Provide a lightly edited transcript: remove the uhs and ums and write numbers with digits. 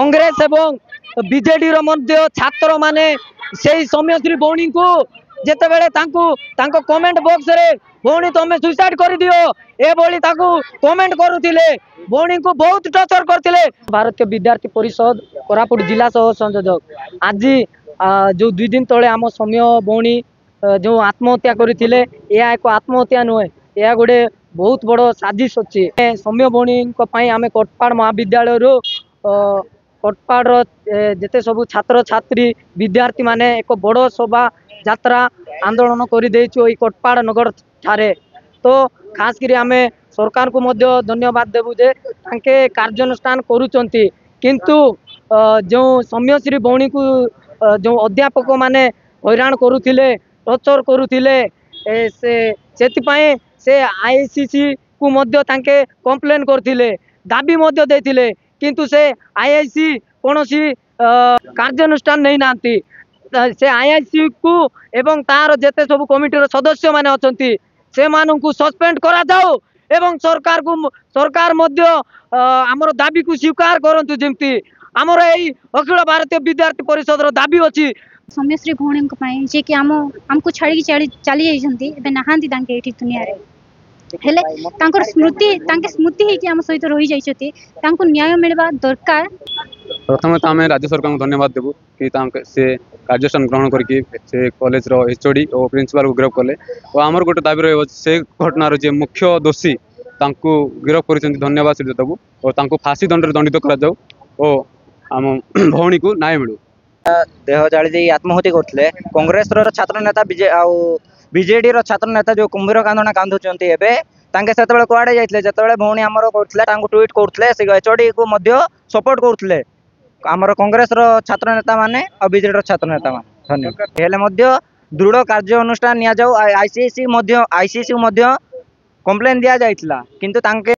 कांग्रेस एवं बीजेडी छात्र माने से सौम्यश्री भौणी को जिते बड़े कमेंट बॉक्स रे भौणी तुम सुसाइड कर दियो ए बोली कमेंट करुले भौणी को बहुत टर्चर करते। भारतीय विद्यार्थी परिषद कोरापुट जिला सह संयोजक आज जो 2 दिन तले आम सौम्य भौणी जो आत्महत्या करते एक आत्महत्या नुहे यह गोटे बहुत बड़ साजिश अच्छी सौम्य भौणी आम कोटपाड़ महाविद्यालय कोटपाड़ जिते सब छात्र छात्री विद्यार्थी माने एक बड़ शोभा यात्रा आंदोलन कर कोटपाड़ नगर ठारे। तो खास करी आमे सरकार को मध्य धन्यवाद देबू जे तांके कार्यानुष्ठान करूचंती किंतु जो सौम्यश्री भौणी को जो अध्यापक माने हैरान करुथिले टर्चर करुथिले से आईआईसी को मध्य तांके कंप्लेन करथिले दाबी मध्य देथिले किंतु से आईआईसी कोनोसी कार्यानुष्ठान नहीं नांती से आईआईसी को एवं तार जेते सब कमिटीर सदस्य माने अछंती से मानू सस्पेंड करा जाओ एवं सरकार मध्य आमर दाबी को स्वीकार करंतु जेमती आमर एई अखिल भारतीय विद्यार्थी परिषद रो दाबी अछि। सौम्यश्री भौणी जे कि आमको छाड़ी चली जाइए नहांती दुनिया रे हेले तांकर स्मृति है कि आम सहित रही जाइछथि तांको न्याय मिलवा दरकार। प्रथम तो आम राज्य सरकार को धन्यवाद देबू कि से कार्यानुष्ठान ग्रहण करके से कॉलेज रो एचओडी और प्रिंसिपल को गिरफ्त कले और आमर गोटे दाबी रही से घटनार जे मुख्य दोषी तांको गिरफ्त कर धन्यवाद से देबू और तांको फांसी दंड दंडित करा जाऊ और आम भौणी को न्याय मिलू। देह जाली आत्महत्या करते कांग्रेस छात्र नेता बीजेडी छात्र नेता जो कुंभीर कांदना कांदुचंती एबे तांके सेतबेले कुआडे जाइतले जेतबेले भौणी हमर करथले तांको ट्वीट करथले से एचओडी को मध्य सपोर्ट करथले आमर कांग्रेस छात्र नेता माने और बीजेडी छात्र नेता माने धन्यवाद हेले मध्य दृढ़ कार्य अनुष्ठान निया जाऊ आईसीसी मध्य कंप्लेन दिया जाइतला किंतु तांके